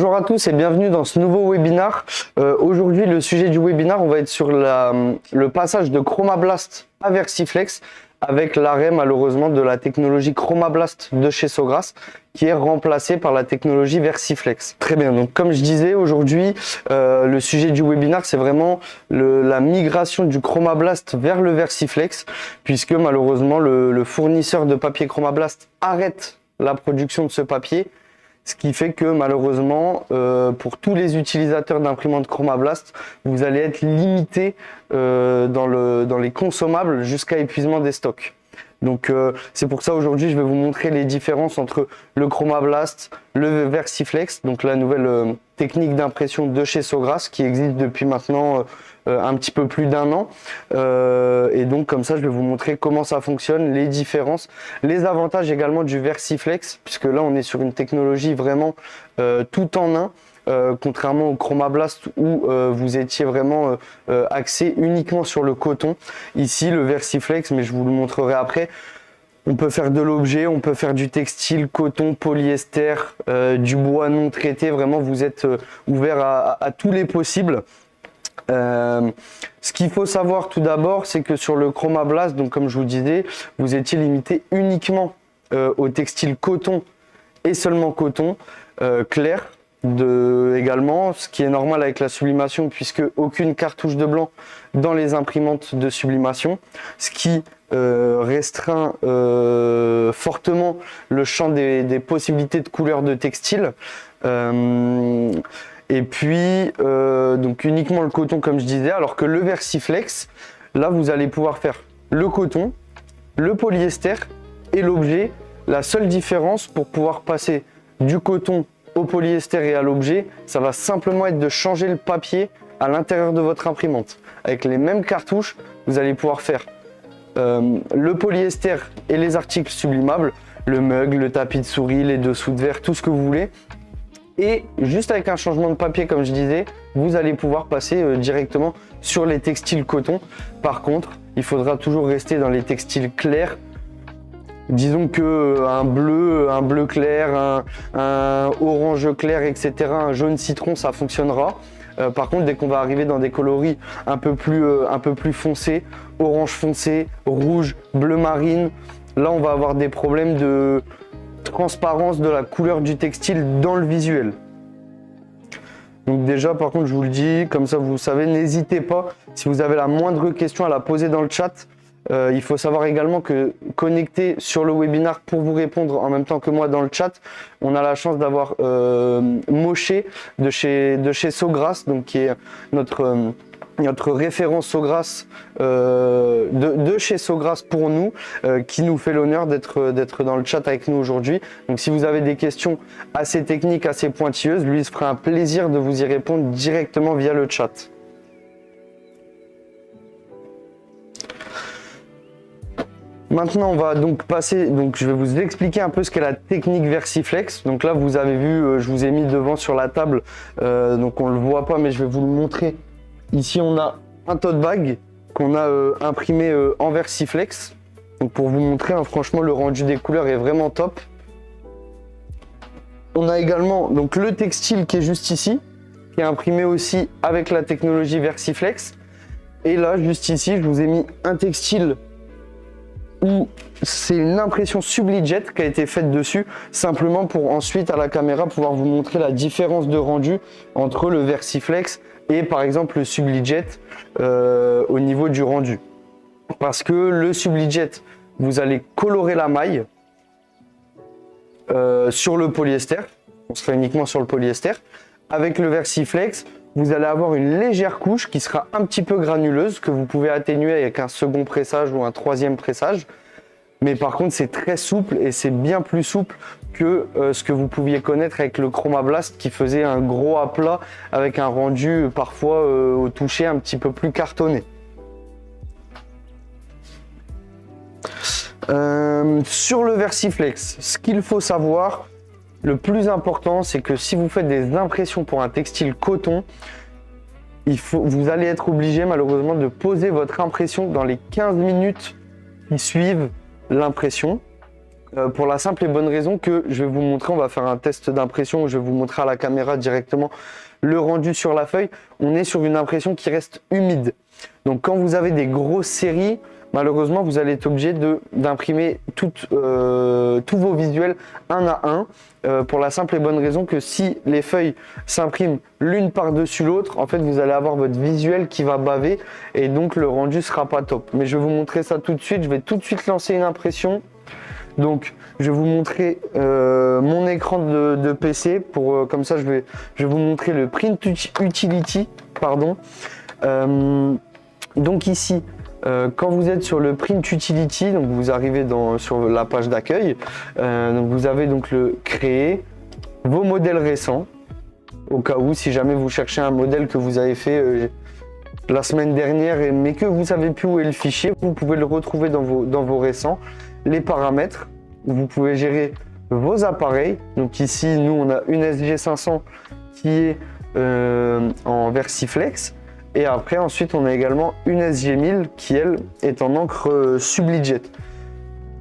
Bonjour à tous et bienvenue dans ce nouveau webinaire. Aujourd'hui, le sujet du webinaire, on va être sur le passage de Chromablast à Versiflex avec l'arrêt malheureusement de la technologie Chromablast de chez Sogras qui est remplacée par la technologie Versiflex. Très bien, donc comme je disais aujourd'hui, le sujet du webinaire c'est vraiment la migration du Chromablast vers le Versiflex puisque malheureusement le fournisseur de papier Chromablast arrête la production de ce papier. Ce qui fait que malheureusement, pour tous les utilisateurs d'imprimantes Chromablast, vous allez être limité dans les consommables jusqu'à épuisement des stocks. Donc c'est pour ça aujourd'hui je vais vous montrer les différences entre le Chromablast, le Versiflex, donc la nouvelle technique d'impression de chez Sogras qui existe depuis maintenant un petit peu plus d'un an. Et donc comme ça je vais vous montrer comment ça fonctionne, les différences, les avantages également du Versiflex, puisque là on est sur une technologie vraiment tout en un. Contrairement au Chromablast où vous étiez vraiment axé uniquement sur le coton. Ici, le Versiflex, mais je vous le montrerai après, on peut faire de l'objet, on peut faire du textile, coton, polyester, du bois non traité. Vraiment, vous êtes ouvert à tous les possibles. Ce qu'il faut savoir tout d'abord, c'est que sur le Chromablast, donc comme je vous disais, vous étiez limité uniquement au textile coton et seulement coton clair. Également, ce qui est normal avec la sublimation puisque aucune cartouche de blanc dans les imprimantes de sublimation, ce qui restreint fortement le champ des possibilités de couleurs de textile. Et puis donc uniquement le coton comme je disais, alors que le Versiflex, là vous allez pouvoir faire le coton, le polyester et l'objet. La seule différence pour pouvoir passer du coton au polyester et à l'objet, ça va simplement être de changer le papier à l'intérieur de votre imprimante. Avec les mêmes cartouches, vous allez pouvoir faire le polyester et les articles sublimables, le mug, le tapis de souris, les dessous de verre, tout ce que vous voulez. Et juste avec un changement de papier, comme je disais, vous allez pouvoir passer directement sur les textiles coton. Par contre, il faudra toujours rester dans les textiles clairs. Disons que un bleu clair, un orange clair, etc., un jaune citron, ça fonctionnera. Par contre, dès qu'on va arriver dans des coloris un peu plus foncés, orange foncé, rouge, bleu marine, là on va avoir des problèmes de transparence de la couleur du textile dans le visuel. Donc déjà, par contre, je vous le dis, comme ça vous savez, n'hésitez pas, si vous avez la moindre question à la poser dans le chat. Il faut savoir également que connecté sur le webinaire pour vous répondre en même temps que moi dans le chat, on a la chance d'avoir Moshe de chez Sogras, donc qui est notre référent Sogras de chez Sogras pour nous, qui nous fait l'honneur d'être dans le chat avec nous aujourd'hui. Donc si vous avez des questions assez techniques, assez pointilleuses, lui il se fera un plaisir de vous y répondre directement via le chat. Maintenant, on va donc passer, je vais vous expliquer un peu ce qu'est la technique Versiflex. Donc là, vous avez vu, je vous ai mis devant sur la table, donc on le voit pas, mais je vais vous le montrer. Ici, on a un tote bag qu'on a imprimé en Versiflex. Donc pour vous montrer, hein, franchement, le rendu des couleurs est vraiment top. On a également donc le textile qui est juste ici, qui est imprimé aussi avec la technologie Versiflex. Et là, juste ici, je vous ai mis un textile où c'est une impression SubliJet qui a été faite dessus, simplement pour ensuite à la caméra pouvoir vous montrer la différence de rendu entre le Versiflex et par exemple le SubliJet au niveau du rendu. Parce que le SubliJet, vous allez colorer la maille sur le polyester, on sera uniquement sur le polyester. Avec le Versiflex, vous allez avoir une légère couche qui sera un petit peu granuleuse, que vous pouvez atténuer avec un second pressage ou un troisième pressage. Mais par contre, c'est très souple et c'est bien plus souple que ce que vous pouviez connaître avec le Chromablast qui faisait un gros aplat avec un rendu parfois au toucher un petit peu plus cartonné. Sur le Versiflex, ce qu'il faut savoir, le plus important, c'est que si vous faites des impressions pour un textile coton, vous allez être obligé malheureusement de poser votre impression dans les 15 minutes qui suivent l'impression. pour la simple et bonne raison que je vais vous montrer, on va faire un test d'impression, je vais vous montrer à la caméra directement le rendu sur la feuille. On est sur une impression qui reste humide. Donc quand vous avez des grosses séries, malheureusement vous allez être obligé d'imprimer tous vos visuels un à un, pour la simple et bonne raison que si les feuilles s'impriment l'une par-dessus l'autre, en fait vous allez avoir votre visuel qui va baver et donc le rendu sera pas top. Mais je vais vous montrer ça tout de suite, je vais tout de suite lancer une impression. Donc, je vais vous montrer mon écran de PC. Comme ça, je vais vous montrer le Print Utility. Pardon. Donc ici, quand vous êtes sur le Print Utility, donc vous arrivez sur la page d'accueil. Donc vous avez donc le créer, vos modèles récents. Au cas où, si jamais vous cherchez un modèle que vous avez fait la semaine dernière, mais que vous ne savez plus où est le fichier, vous pouvez le retrouver dans vos récents. Les paramètres, vous pouvez gérer vos appareils. Donc ici, nous, on a une SG500 qui est en Versiflex. Et après, ensuite, on a également une SG1000 qui, elle, est en encre Sublijet.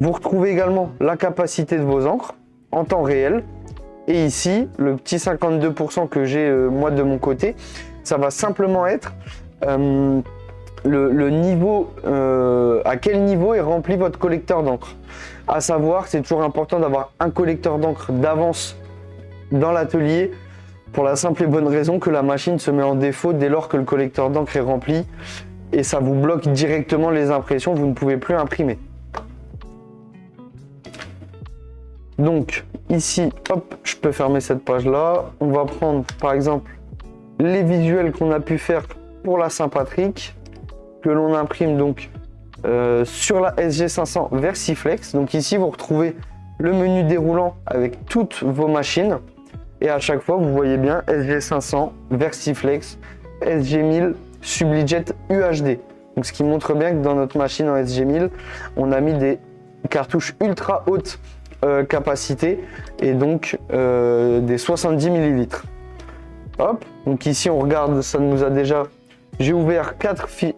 Vous retrouvez également la capacité de vos encres en temps réel. Et ici, le petit 52% que j'ai moi de mon côté, ça va simplement être le niveau, à quel niveau est rempli votre collecteur d'encre. À savoir, c'est toujours important d'avoir un collecteur d'encre d'avance dans l'atelier pour la simple et bonne raison que la machine se met en défaut dès lors que le collecteur d'encre est rempli et ça vous bloque directement les impressions, vous ne pouvez plus imprimer. Donc ici, hop, je peux fermer cette page là. On va prendre par exemple les visuels qu'on a pu faire pour la Saint-Patrick, que l'on imprime donc sur la SG500 Versiflex. Donc ici, vous retrouvez le menu déroulant avec toutes vos machines. Et à chaque fois, vous voyez bien SG500, Versiflex, SG1000, Sublijet UHD. Donc ce qui montre bien que dans notre machine en SG1000, on a mis des cartouches ultra haute capacité et donc des 70 ml. Hop, donc ici on regarde, ça nous a déjà... J'ai ouvert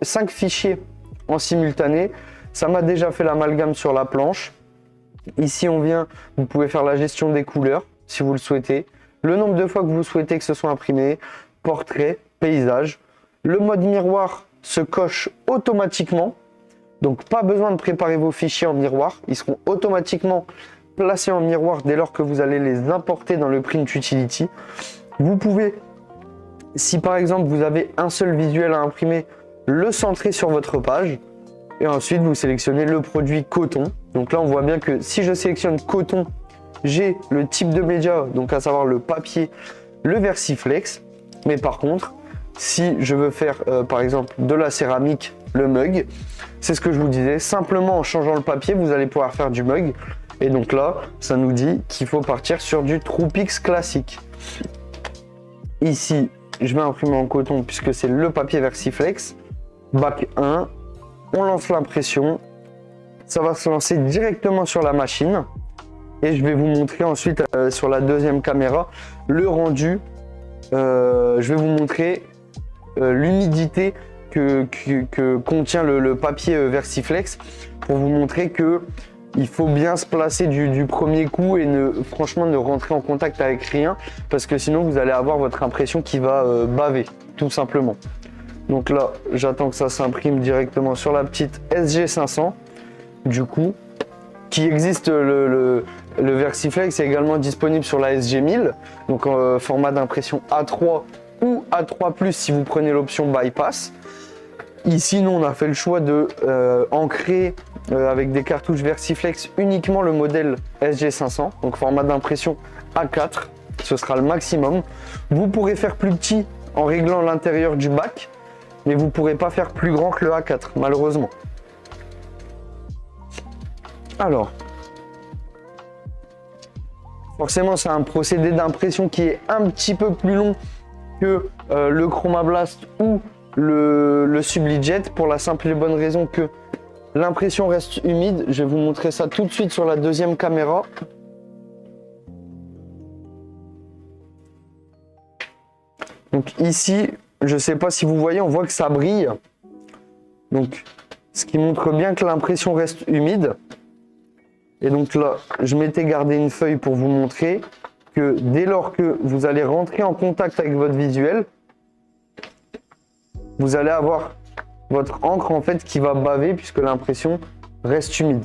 5 fichiers en simultané. Ça m'a déjà fait l'amalgame sur la planche. Ici, on vient, vous pouvez faire la gestion des couleurs si vous le souhaitez. Le nombre de fois que vous souhaitez que ce soit imprimé, portrait, paysage. Le mode miroir se coche automatiquement. Donc, pas besoin de préparer vos fichiers en miroir. Ils seront automatiquement placés en miroir dès lors que vous allez les importer dans le Print Utility. Vous pouvez, si par exemple vous avez un seul visuel à imprimer, le centrer sur votre page et ensuite vous sélectionnez le produit coton. Donc là on voit bien que si je sélectionne coton, j'ai le type de média, donc à savoir le papier, le Versiflex. Mais par contre, si je veux faire par exemple de la céramique, le mug, c'est ce que je vous disais, simplement en changeant le papier, vous allez pouvoir faire du mug. Et donc là, ça nous dit qu'il faut partir sur du TruePix classique. Ici, je vais imprimer en coton puisque c'est le papier Versiflex. Bac 1, on lance l'impression. Ça va se lancer directement sur la machine. Et je vais vous montrer ensuite sur la deuxième caméra le rendu. Je vais vous montrer l'humidité que contient le papier Versiflex pour vous montrer que il faut bien se placer du premier coup et franchement ne rentrer en contact avec rien parce que sinon vous allez avoir votre impression qui va baver tout simplement. Donc là j'attends que ça s'imprime directement sur la petite SG500 du coup qui existe. Le Versiflex est également disponible sur la SG1000 donc format d'impression A3 ou A3+ si vous prenez l'option bypass. Ici nous on a fait le choix de ancrer avec des cartouches Versiflex uniquement le modèle SG500, donc format d'impression A4, ce sera le maximum. Vous pourrez faire plus petit en réglant l'intérieur du bac, mais vous ne pourrez pas faire plus grand que le A4, malheureusement. Alors, forcément c'est un procédé d'impression qui est un petit peu plus long que le Chromablast ou le Sublijet pour la simple et bonne raison que l'impression reste humide. Je vais vous montrer ça tout de suite sur la deuxième caméra. Donc ici, je ne sais pas si vous voyez, on voit que ça brille. Donc, ce qui montre bien que l'impression reste humide. Et donc là, je m'étais gardé une feuille pour vous montrer que dès lors que vous allez rentrer en contact avec votre visuel, vous allez avoir votre encre en fait qui va baver puisque l'impression reste humide.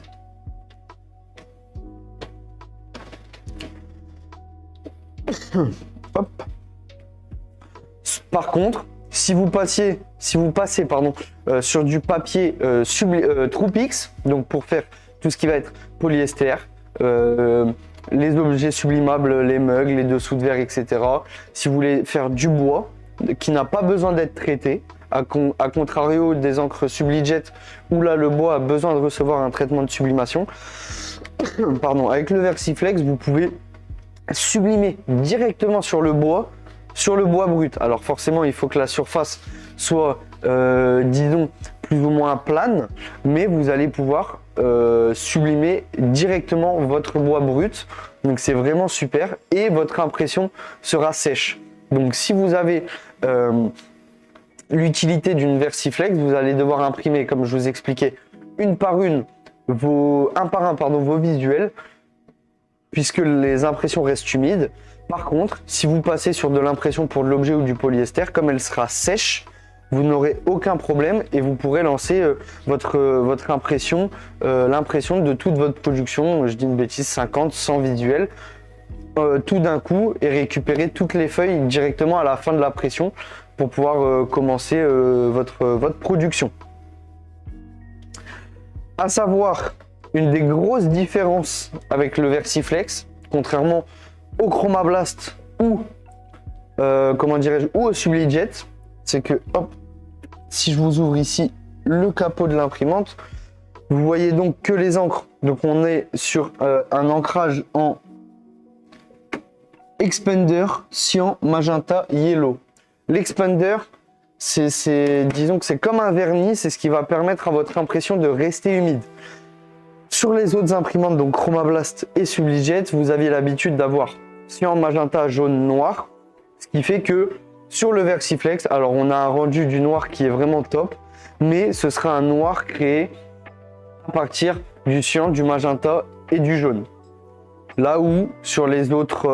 Hop. Par contre, si vous passez sur du papier Troupix, donc pour faire tout ce qui va être polyester, les objets sublimables, les mugs, les dessous de verre, etc. Si vous voulez faire du bois qui n'a pas besoin d'être traité, à contrario des encres Sublijet où là le bois a besoin de recevoir un traitement de sublimation, avec le Versiflex, vous pouvez sublimer directement sur le bois brut. Alors forcément, il faut que la surface soit, disons, plus ou moins plane, mais vous allez pouvoir sublimer directement votre bois brut. Donc c'est vraiment super et votre impression sera sèche. Donc si vous avez l'utilité d'une Versiflex, vous allez devoir imprimer, comme je vous expliquais, un par un, vos visuels, puisque les impressions restent humides. Par contre, si vous passez sur de l'impression pour de l'objet ou du polyester, comme elle sera sèche, vous n'aurez aucun problème et vous pourrez lancer votre impression, l'impression de toute votre production, je dis une bêtise, 50, 100 visuels, tout d'un coup et récupérer toutes les feuilles directement à la fin de la pression pour pouvoir commencer votre production. À savoir, une des grosses différences avec le Versiflex, contrairement au Chromablast ou ou au Sublijet, c'est que hop, si je vous ouvre ici le capot de l'imprimante, vous voyez donc que les encres. Donc on est sur un ancrage en Expander, cyan, magenta, yellow. L'expander, disons que c'est comme un vernis, c'est ce qui va permettre à votre impression de rester humide. Sur les autres imprimantes, donc Chromablast et Sublijet, vous aviez l'habitude d'avoir cyan, magenta, jaune, noir, ce qui fait que sur le Versiflex, alors on a un rendu du noir qui est vraiment top, mais ce sera un noir créé à partir du cyan, du magenta et du jaune. Là où sur les autres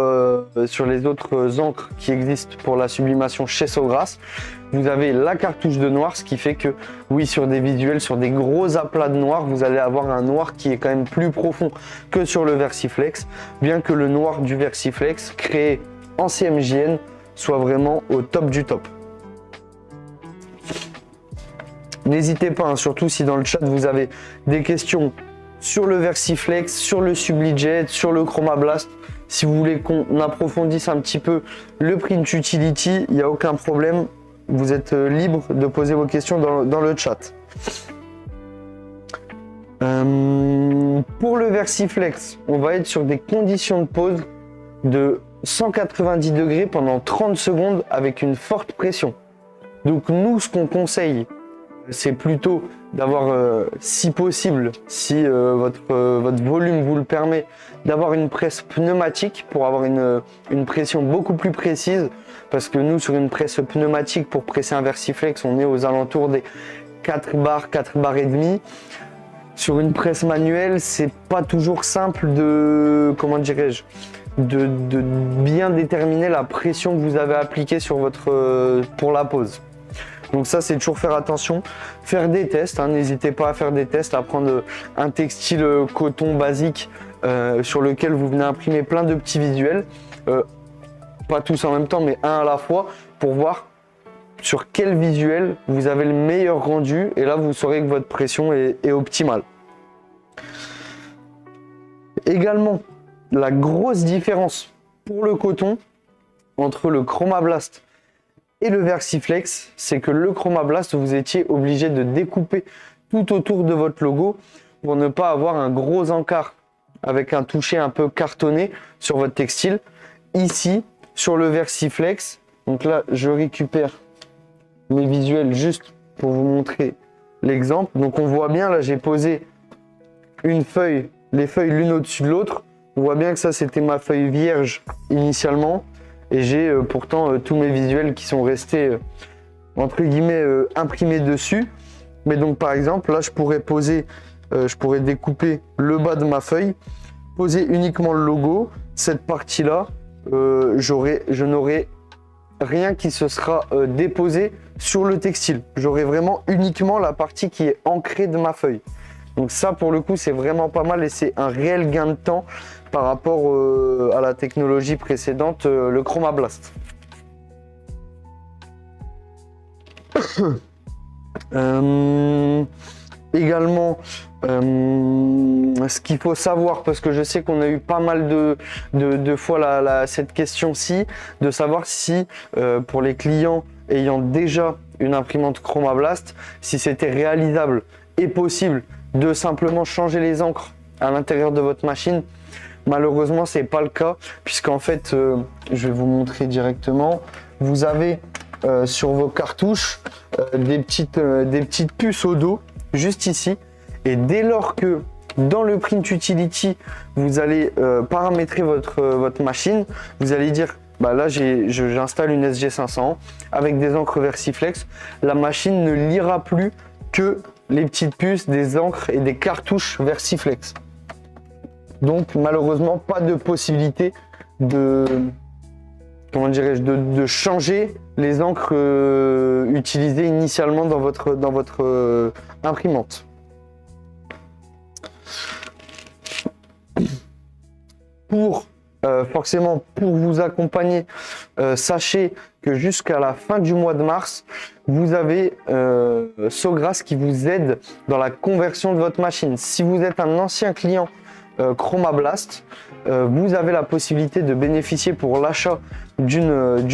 encres qui existent pour la sublimation chez Sogras, vous avez la cartouche de noir, ce qui fait que oui, sur des visuels, sur des gros aplats de noir, vous allez avoir un noir qui est quand même plus profond que sur le Versiflex, bien que le noir du Versiflex créé en CMJN soit vraiment au top du top. N'hésitez pas, hein, surtout si dans le chat vous avez des questions sur le Versiflex, sur le Sublijet, sur le Chromablast. Si vous voulez qu'on approfondisse un petit peu le Print Utility, il n'y a aucun problème. Vous êtes libre de poser vos questions dans le chat. Pour le Versiflex, on va être sur des conditions de pose de 190 degrés pendant 30 secondes avec une forte pression. Donc nous, ce qu'on conseille, c'est plutôt d'avoir, si possible, si votre volume vous le permet, d'avoir une presse pneumatique pour avoir une pression beaucoup plus précise. Parce que nous, sur une presse pneumatique, pour presser un Versiflex, on est aux alentours des 4 bars et demi. Sur une presse manuelle, c'est pas toujours simple de, de bien déterminer la pression que vous avez appliquée sur pour la pose. Donc ça, c'est toujours faire attention, faire des tests, hein, n'hésitez pas à faire des tests, à prendre un textile coton basique sur lequel vous venez imprimer plein de petits visuels, pas tous en même temps, mais un à la fois, pour voir sur quel visuel vous avez le meilleur rendu, et là vous saurez que votre pression est optimale. Également, la grosse différence pour le coton entre le Chromablast et le Versiflex, c'est que le Chromablast, vous étiez obligé de découper tout autour de votre logo pour ne pas avoir un gros encart avec un toucher un peu cartonné sur votre textile. Ici, sur le Versiflex, donc là, je récupère mes visuels juste pour vous montrer l'exemple. Donc on voit bien, là, j'ai posé les feuilles l'une au-dessus de l'autre. On voit bien que ça, c'était ma feuille vierge initialement. Et j'ai pourtant tous mes visuels qui sont restés, entre guillemets, imprimés dessus. Mais donc, par exemple, là, je pourrais poser je pourrais découper le bas de ma feuille, poser uniquement le logo. Cette partie-là, je n'aurai rien qui se sera déposé sur le textile. J'aurai vraiment uniquement la partie qui est ancrée de ma feuille. Donc ça, pour le coup, c'est vraiment pas mal et c'est un réel gain de temps par rapport à la technologie précédente, le Chroma Blast. Également, ce qu'il faut savoir, parce que je sais qu'on a eu pas mal de fois cette question-ci, de savoir si pour les clients ayant déjà une imprimante Chroma Blast, si c'était réalisable et possible de simplement changer les encres à l'intérieur de votre machine. Malheureusement, c'est pas le cas, puisqu'en fait, je vais vous montrer directement. Vous avez sur vos cartouches des petites puces au dos, juste ici. Et dès lors que dans le Print Utility, vous allez paramétrer votre machine, vous allez dire, bah là j'installe une SG500 avec des encres Versiflex. La machine ne lira plus que les petites puces, des encres et des cartouches Versiflex. Donc malheureusement, pas de possibilité de, comment dirais-je, de changer les encres utilisées initialement dans votre imprimante. Forcément, pour vous accompagner, sachez que jusqu'à la fin du mois de mars, vous avez Sogras qui vous aide dans la conversion de votre machine. Si vous êtes un ancien client Chroma Blast, vous avez la possibilité de bénéficier pour l'achat d'une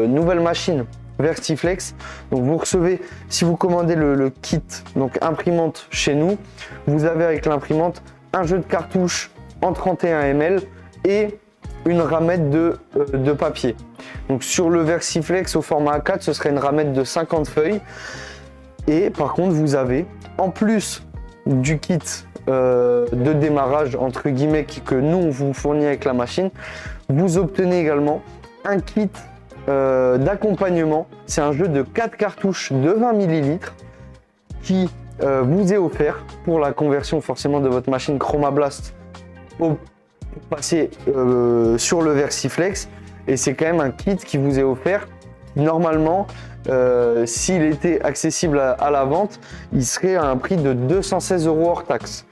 nouvelle machine Versiflex. Donc vous recevez, si vous commandez le kit donc imprimante chez nous, vous avez avec l'imprimante un jeu de cartouches en 31 ml et une ramette de papier. Donc sur le Versiflex au format A4, ce serait une ramette de 50 feuilles. Et par contre, vous avez, en plus du kit de démarrage, entre guillemets, que nous, on vous fournit avec la machine, vous obtenez également un kit d'accompagnement. C'est un jeu de 4 cartouches de 20 ml qui vous est offert pour la conversion forcément de votre machine Chroma Blast pour passer sur le Versiflex. Et c'est quand même un kit qui vous est offert. Normalement, s'il était accessible à la vente, il serait à un prix de 216 € hors taxe.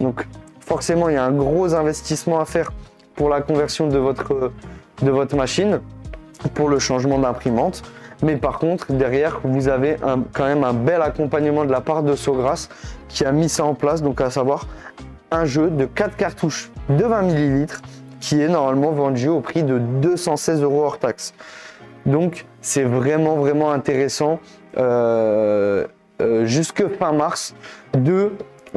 Donc forcément, il y a un gros investissement à faire pour la conversion de votre machine, pour le changement d'imprimante. Mais par contre, derrière, vous avez quand même un bel accompagnement de la part de Sogras qui a mis ça en place, donc à savoir un jeu de 4 cartouches de 20 ml qui est normalement vendu au prix de 216 € hors taxe. Donc c'est vraiment intéressant jusque fin mars de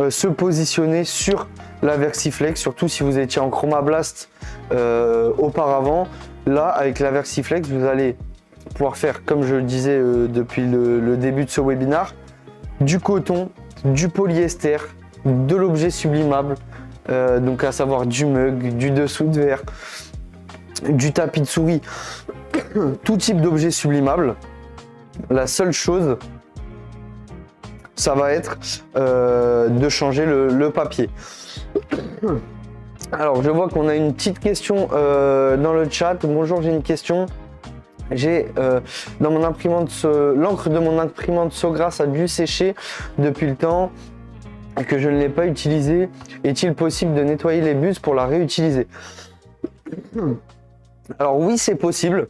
se positionner sur la Versiflex, surtout si vous étiez en Chroma Blast auparavant. Là, avec la Versiflex, vous allez pouvoir faire, comme je le disais depuis le début de ce webinaire, du coton, du polyester, de l'objet sublimable, donc à savoir du mug, du dessous de verre, du tapis de souris, tout type d'objet sublimable. La seule chose, ça va être de changer le papier. Alors je vois qu'on a une petite question dans le chat. Bonjour, j'ai une question. J'ai dans mon imprimante, l'encre de mon imprimante Sogras a dû sécher depuis le temps que je ne l'ai pas utilisée. Est-il possible de nettoyer les bus pour la réutiliser? Alors oui, c'est possible.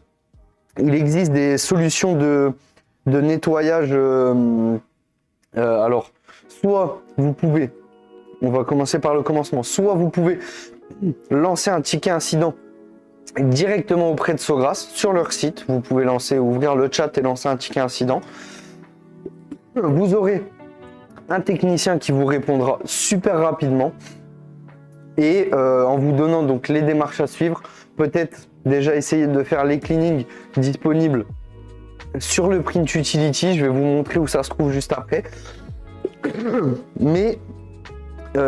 Il existe des solutions de nettoyage. Alors, soit vous pouvez, on va commencer par le commencement, soit vous pouvez lancer un ticket incident directement auprès de Sogras sur leur site. Vous pouvez ouvrir le chat et lancer un ticket incident. Vous aurez un technicien qui vous répondra super rapidement et en vous donnant donc les démarches à suivre, peut-être déjà essayer de faire les cleanings disponibles sur le Print Utility. Je vais vous montrer où ça se trouve juste après. Mais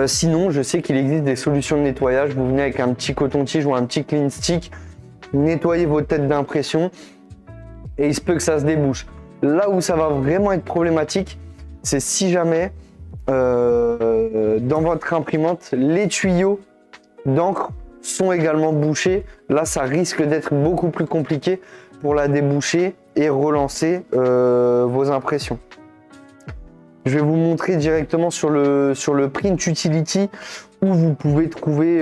sinon, je sais qu'il existe des solutions de nettoyage. Vous venez avec un petit coton-tige ou un petit clean stick, nettoyez vos têtes d'impression et il se peut que ça se débouche. Là où ça va vraiment être problématique, c'est si jamais dans votre imprimante, les tuyaux d'encre sont également bouchés. Là, ça risque d'être beaucoup plus compliqué pour la déboucher et relancer vos impressions. Je vais vous montrer directement sur le Print Utility où vous pouvez trouver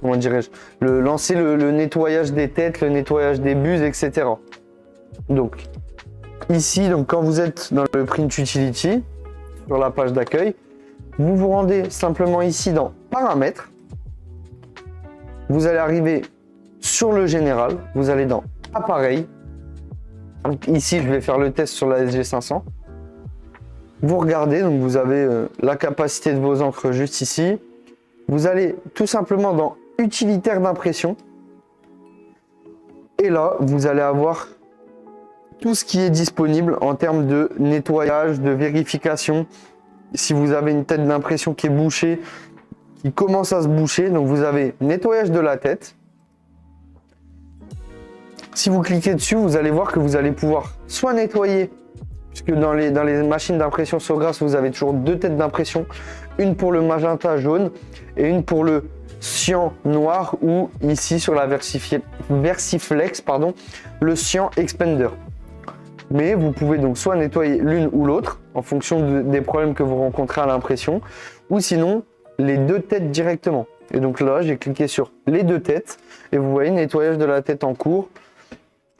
comment dirais-je, lancer le nettoyage des têtes, le nettoyage des buses, etc. Donc ici, quand vous êtes dans le Print Utility, sur la page d'accueil, vous vous rendez simplement ici dans Paramètres. Vous allez arriver sur le général, vous allez dans Appareil. Donc ici, je vais faire le test sur la SG500. Vous regardez, donc vous avez la capacité de vos encres juste ici. Vous allez tout simplement dans Utilitaire d'impression. Et là, vous allez avoir tout ce qui est disponible en termes de nettoyage, de vérification. Si vous avez une tête d'impression qui est bouchée, qui commence à se boucher, donc vous avez nettoyage de la tête. Si vous cliquez dessus, vous allez voir que vous allez pouvoir soit nettoyer, puisque dans les machines d'impression Sogras, vous avez toujours deux têtes d'impression, une pour le magenta jaune et une pour le cyan noir, ou ici sur la Versiflex, le cyan expander. Mais vous pouvez donc soit nettoyer l'une ou l'autre en fonction des problèmes que vous rencontrez à l'impression, ou sinon les deux têtes directement. Et donc là, j'ai cliqué sur les deux têtes et vous voyez nettoyage de la tête en cours.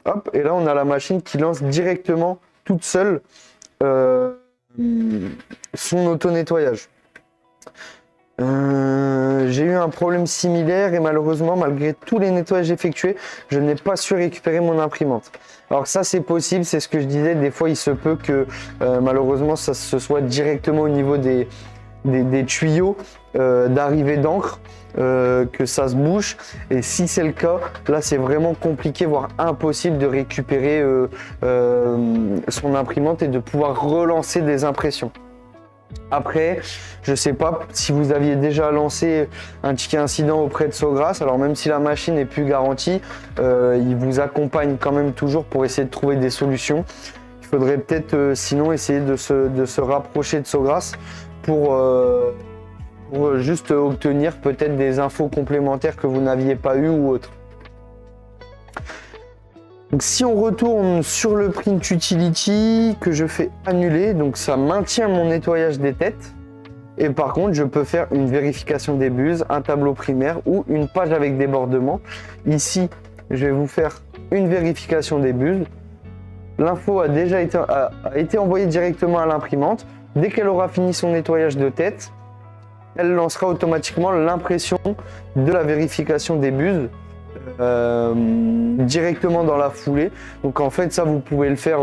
Hop, et là on a la machine qui lance directement toute seule son auto-nettoyage. J'ai eu un problème similaire et malheureusement, malgré tous les nettoyages effectués, je n'ai pas su récupérer mon imprimante. Alors ça c'est possible, c'est ce que je disais, des fois il se peut que malheureusement ça se soit directement au niveau des tuyaux d'arrivée d'encre, que ça se bouche, et si c'est le cas, là c'est vraiment compliqué, voire impossible de récupérer son imprimante et de pouvoir relancer des impressions. Après, je ne sais pas si vous aviez déjà lancé un ticket incident auprès de Sogras, alors même si la machine n'est plus garantie, il vous accompagne quand même toujours pour essayer de trouver des solutions. Il faudrait peut-être sinon essayer de se rapprocher de Sogras pour juste obtenir peut-être des infos complémentaires que vous n'aviez pas eu ou autre. Donc si on retourne sur le Print Utility que je fais annuler, donc ça maintient mon nettoyage des têtes. Et par contre, je peux faire une vérification des buses, un tableau primaire ou une page avec débordement. Ici, je vais vous faire une vérification des buses. L'info a déjà été envoyée directement à l'imprimante. Dès qu'elle aura fini son nettoyage de tête, elle lancera automatiquement l'impression de la vérification des buses directement dans la foulée. Donc en fait ça vous pouvez le faire,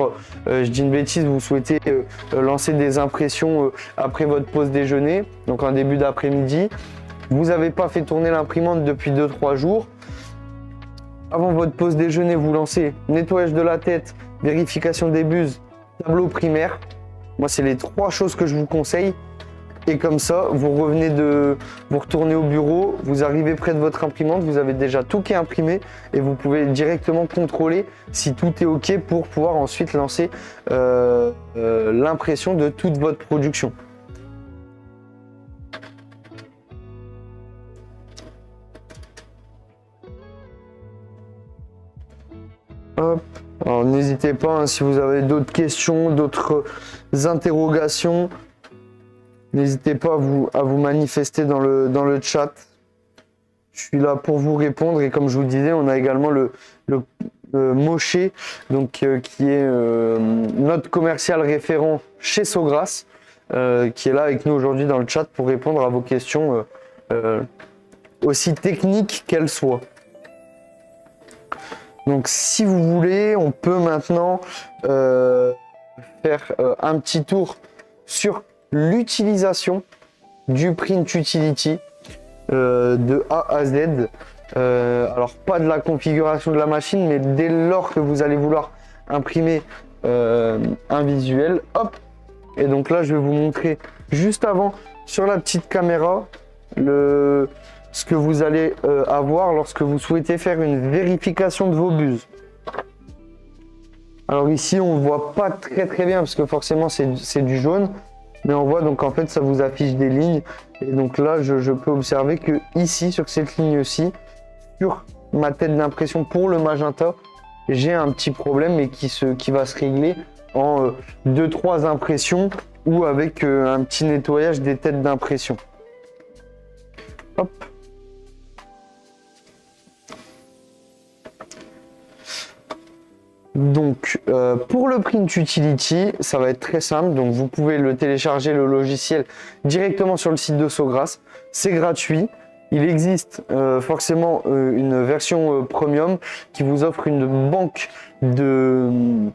je dis une bêtise, vous souhaitez lancer des impressions après votre pause déjeuner, donc en début d'après-midi, vous n'avez pas fait tourner l'imprimante depuis 2-3 jours, avant votre pause déjeuner vous lancez nettoyage de la tête, vérification des buses, tableau primaire. Moi c'est les 3 choses que je vous conseille. Et comme ça, vous retournez au bureau, vous arrivez près de votre imprimante, vous avez déjà tout qui est imprimé et vous pouvez directement contrôler si tout est OK pour pouvoir ensuite lancer l'impression de toute votre production. Hop. Alors n'hésitez pas, si vous avez d'autres questions, d'autres interrogations. N'hésitez pas à vous manifester dans le chat. Je suis là pour vous répondre. Et comme je vous le disais, on a également le Moshe, donc, qui est notre commercial référent chez Sogras, qui est là avec nous aujourd'hui dans le chat pour répondre à vos questions aussi techniques qu'elles soient. Donc si vous voulez, on peut maintenant faire un petit tour sur l'utilisation du Print Utility de A à Z. Alors pas de la configuration de la machine, mais dès lors que vous allez vouloir imprimer un visuel, hop. Et donc là je vais vous montrer juste avant sur la petite caméra ce que vous allez avoir lorsque vous souhaitez faire une vérification de vos buses. Alors ici, on ne voit pas très bien parce que forcément, c'est du jaune. Mais on voit donc en fait, ça vous affiche des lignes. Et donc là, je peux observer que ici, sur cette ligne-ci, sur ma tête d'impression pour le magenta, j'ai un petit problème mais qui va se régler en 2-3 impressions ou avec un petit nettoyage des têtes d'impression. Hop. Donc pour le Print Utility, ça va être très simple. Donc vous pouvez le télécharger, le logiciel, directement sur le site de Sograsс. C'est gratuit. Il existe forcément une version premium qui vous offre une banque de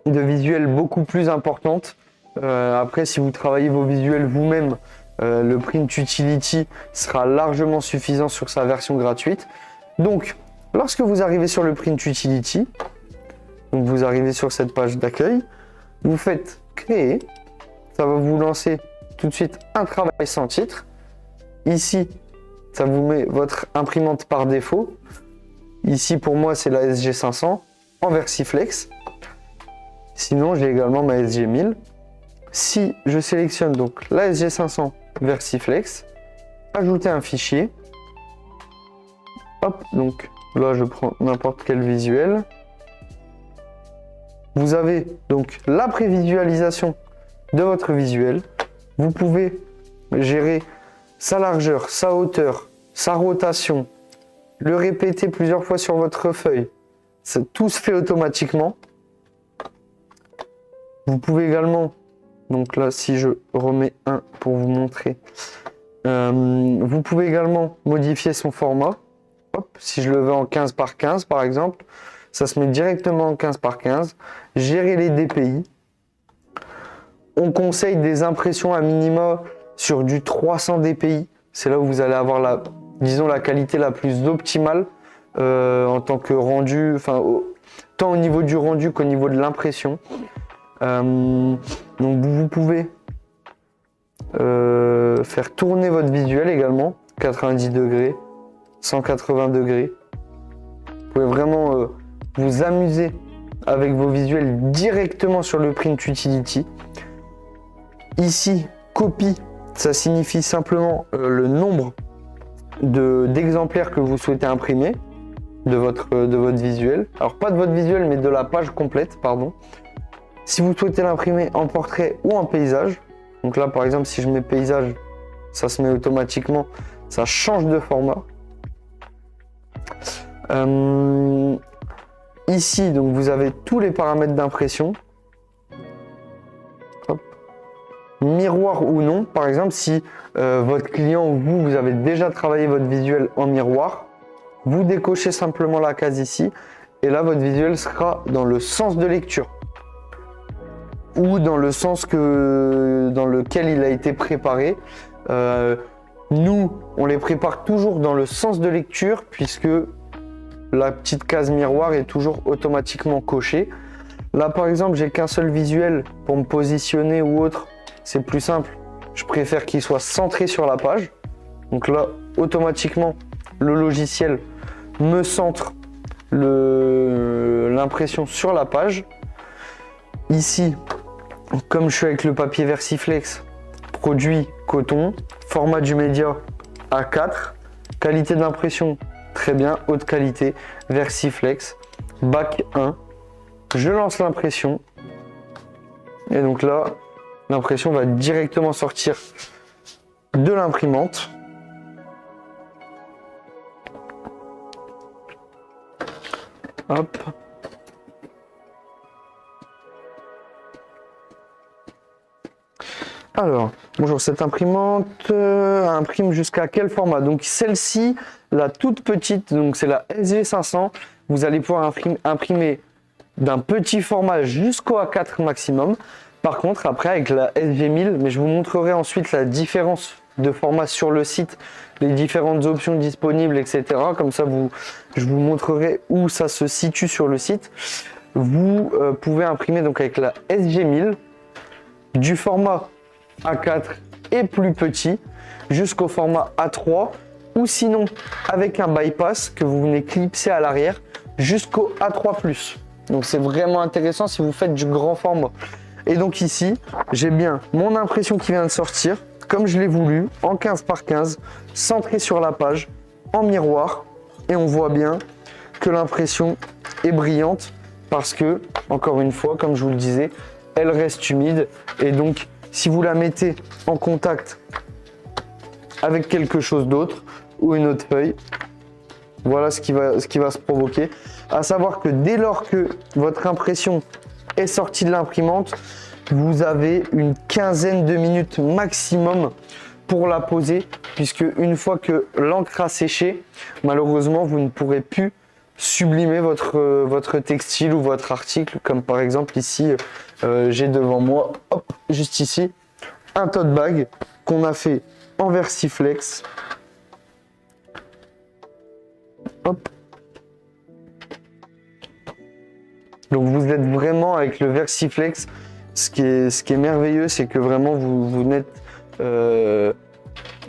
visuels beaucoup plus importante. Après, si vous travaillez vos visuels vous-même, le Print Utility sera largement suffisant sur sa version gratuite. Donc, lorsque vous arrivez sur le Print Utility, donc vous arrivez sur cette page d'accueil, vous faites créer, ça va vous lancer tout de suite un travail sans titre. Ici, ça vous met votre imprimante par défaut. Ici, pour moi, c'est la SG500 en Versiflex. Sinon, j'ai également ma SG1000. Si je sélectionne donc la SG500 Versiflex, ajouter un fichier. Hop, donc là, je prends n'importe quel visuel. Vous avez donc la prévisualisation de votre visuel. Vous pouvez gérer sa largeur, sa hauteur, sa rotation, le répéter plusieurs fois sur votre feuille. Tout se fait automatiquement. Vous pouvez également, donc là si je remets un pour vous montrer, vous pouvez également modifier son format. Hop, si je le veux en 15 par 15 par exemple, ça se met directement en 15 par 15. Gérer les DPI. On conseille des impressions à minima sur du 300 DPI. C'est là où vous allez avoir la qualité la plus optimale en tant que rendu, tant au niveau du rendu qu'au niveau de l'impression. Donc vous pouvez faire tourner votre visuel également, 90 degrés, 180 degrés. Vous pouvez vraiment vous amuser avec vos visuels directement sur le Print Utility. Ici, copie, ça signifie simplement le nombre d'exemplaires que vous souhaitez imprimer de votre visuel. Alors pas de votre visuel, mais de la page complète, pardon. Si vous souhaitez l'imprimer en portrait ou en paysage, donc là par exemple si je mets paysage, ça se met automatiquement, ça change de format. Ici donc vous avez tous les paramètres d'impression. Miroir ou non, par exemple si votre client ou vous avez déjà travaillé votre visuel en miroir, vous décochez simplement la case ici et là votre visuel sera dans le sens de lecture ou dans le sens dans lequel il a été préparé. Nous, on les prépare toujours dans le sens de lecture puisque la petite case miroir est toujours automatiquement cochée. Là par exemple, j'ai qu'un seul visuel pour me positionner ou autre. C'est plus simple, je préfère qu'il soit centré sur la page. Donc là, automatiquement, le logiciel me centre l'impression sur la page. Ici, comme je suis avec le papier Versiflex, produit coton, format du média A4, qualité d'impression très bien, haute qualité, Versiflex, bac 1. Je lance l'impression et donc là, l'impression va directement sortir de l'imprimante. Hop. Alors, bonjour, cette imprimante imprime jusqu'à quel format? Donc celle-ci, la toute petite, donc c'est la SG500. Vous allez pouvoir imprimer d'un petit format jusqu'au A4 maximum. Par contre, après avec la SG1000, mais je vous montrerai ensuite la différence de format sur le site, les différentes options disponibles, etc. Comme ça, je vous montrerai où ça se situe sur le site. Vous pouvez imprimer donc avec la SG1000 du format A4 et plus petit jusqu'au format A3 ou sinon avec un bypass que vous venez clipser à l'arrière jusqu'au A3+. Donc c'est vraiment intéressant si vous faites du grand format. Et donc ici, j'ai bien mon impression qui vient de sortir, comme je l'ai voulu, en 15 par 15, centré sur la page, en miroir. Et on voit bien que l'impression est brillante parce que, encore une fois, comme je vous le disais, elle reste humide. Et donc, si vous la mettez en contact avec quelque chose d'autre ou une autre feuille, voilà ce qui va se provoquer. À savoir que dès lors que votre impression est sortie de l'imprimante, vous avez une quinzaine de minutes maximum pour la poser, puisque une fois que l'encre a séché, malheureusement, vous ne pourrez plus sublimer votre textile ou votre article, comme par exemple ici, j'ai devant moi, hop, juste ici, un tote bag qu'on a fait en Versiflex. Hop. Donc vous êtes vraiment avec le Versiflex. Ce qui est merveilleux, c'est que vraiment vous n'êtes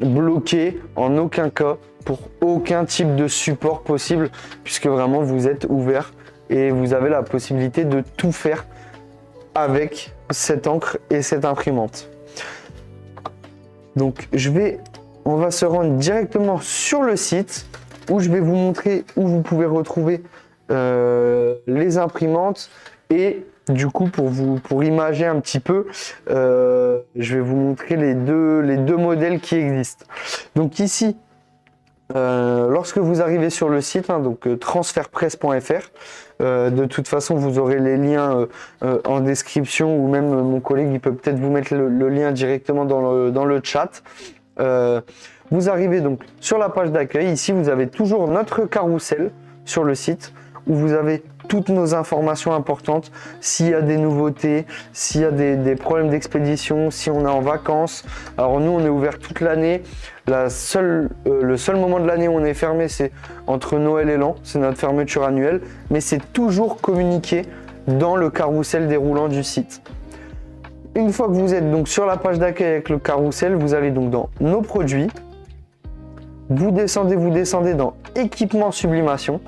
bloqué en aucun cas pour aucun type de support possible, puisque vraiment vous êtes ouvert et vous avez la possibilité de tout faire avec cette encre et cette imprimante. Donc on va se rendre directement sur le site où je vais vous montrer où vous pouvez retrouver les imprimantes et du coup pour imager un petit peu, je vais vous montrer les deux modèles qui existent. Donc ici, lorsque vous arrivez sur le site, hein, donc transferpresse.fr, de toute façon vous aurez les liens en description ou même mon collègue il peut peut-être vous mettre le lien directement dans le chat. Vous arrivez donc sur la page d'accueil. Ici vous avez toujours notre carrousel sur le site où vous avez toutes nos informations importantes, s'il y a des nouveautés, s'il y a des problèmes d'expédition, si on est en vacances. Alors nous on est ouvert toute l'année. Le seul moment de l'année où on est fermé, c'est entre Noël et l'an, c'est notre fermeture annuelle, mais c'est toujours communiqué dans le carrousel déroulant du site. Une fois que vous êtes donc sur la page d'accueil avec le carrousel, vous allez donc dans nos produits, vous descendez dans équipement sublimation.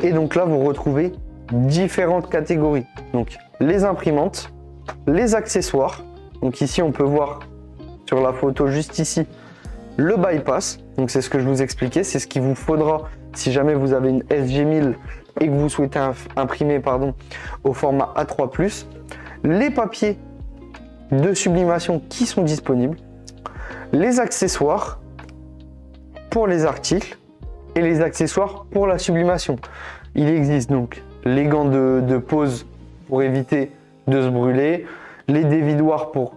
Et donc là, vous retrouvez différentes catégories. Donc les imprimantes, les accessoires. Donc ici, on peut voir sur la photo juste ici le bypass. Donc c'est ce que je vous expliquais, c'est ce qu'il vous faudra si jamais vous avez une SG1000 et que vous souhaitez imprimer au format A3+. Les papiers de sublimation qui sont disponibles, les accessoires pour les articles et les accessoires pour la sublimation. Il existe donc les gants de pose pour éviter de se brûler, les dévidoirs pour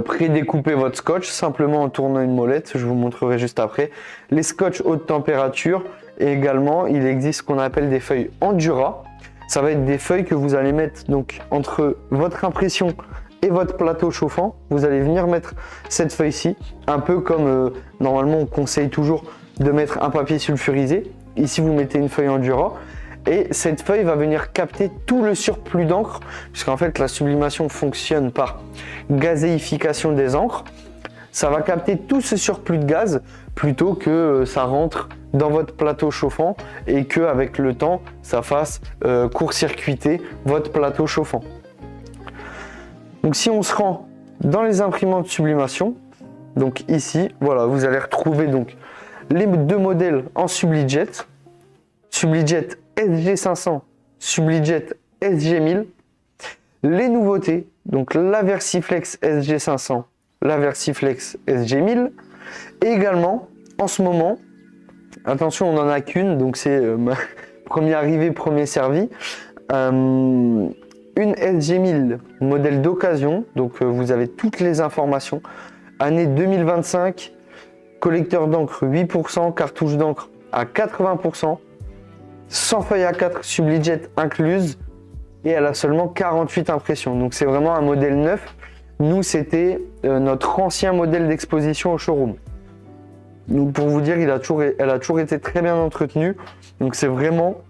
pré-découper votre scotch simplement en tournant une molette, je vous montrerai juste après, les scotch haute température et également il existe ce qu'on appelle des feuilles Endura. Ça va être des feuilles que vous allez mettre donc entre votre impression et votre plateau chauffant. Vous allez venir mettre cette feuille-ci, un peu comme normalement on conseille toujours de mettre un papier sulfurisé. Ici vous mettez une feuille Endura et cette feuille va venir capter tout le surplus d'encre, puisqu'en fait la sublimation fonctionne par gazéification des encres. Ça va capter tout ce surplus de gaz plutôt que ça rentre dans votre plateau chauffant et que avec le temps ça fasse court-circuiter votre plateau chauffant. Donc si on se rend dans les imprimantes de sublimation, donc ici voilà, vous allez retrouver donc les deux modèles en SubliJet, SubliJet SG500, SubliJet SG1000, les nouveautés, donc la Versiflex SG500, la Versiflex SG1000, et également en ce moment, attention on n'en a qu'une, donc c'est premier arrivé, premier servi, une SG1000 modèle d'occasion, donc vous avez toutes les informations, année 2025, collecteur d'encre 8%, cartouche d'encre à 80%, 100 feuilles A4 SubliJet incluses et elle a seulement 48 impressions. Donc c'est vraiment un modèle neuf. Nous c'était notre ancien modèle d'exposition au showroom. Donc pour vous dire, elle a toujours été très bien entretenue. Donc c'est vraiment,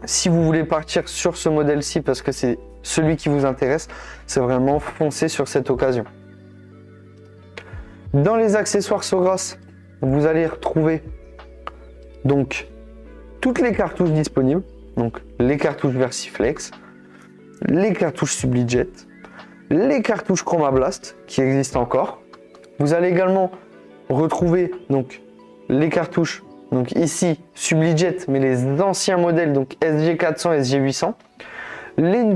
si vous voulez partir sur ce modèle-ci parce que c'est celui qui vous intéresse, c'est vraiment foncer sur cette occasion. Dans les accessoires Sogras, vous allez retrouver donc toutes les cartouches disponibles. donc les cartouches Versiflex, les cartouches Sublijet, les cartouches Chromablast qui existent encore. Vous allez également retrouver donc les cartouches, donc ici Sublijet, mais les anciens modèles, donc SG400, SG800.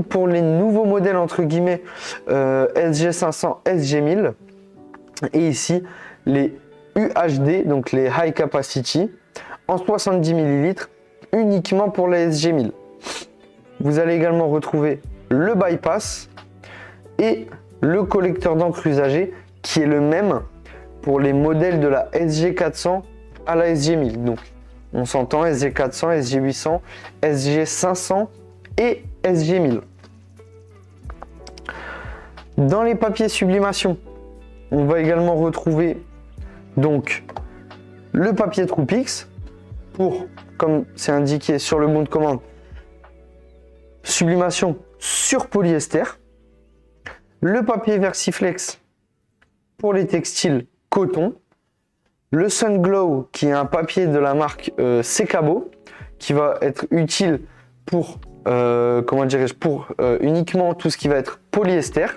Pour les nouveaux modèles entre guillemets, SG500, SG1000. Et ici les UHD, donc les High Capacity, en 70 ml, uniquement pour les SG1000. Vous allez également retrouver le bypass et le collecteur d'encre usagé qui est le même pour les modèles de la SG400 à la SG1000. Donc on s'entend SG400, SG800, SG500 et SG1000. Dans les papiers sublimation, on va également retrouver donc le papier Troupix pour, comme c'est indiqué sur le bon de commande, sublimation sur polyester. Le papier Versiflex pour les textiles coton. Le Sun Glow qui est un papier de la marque Secabo qui va être utile pour uniquement tout ce qui va être polyester.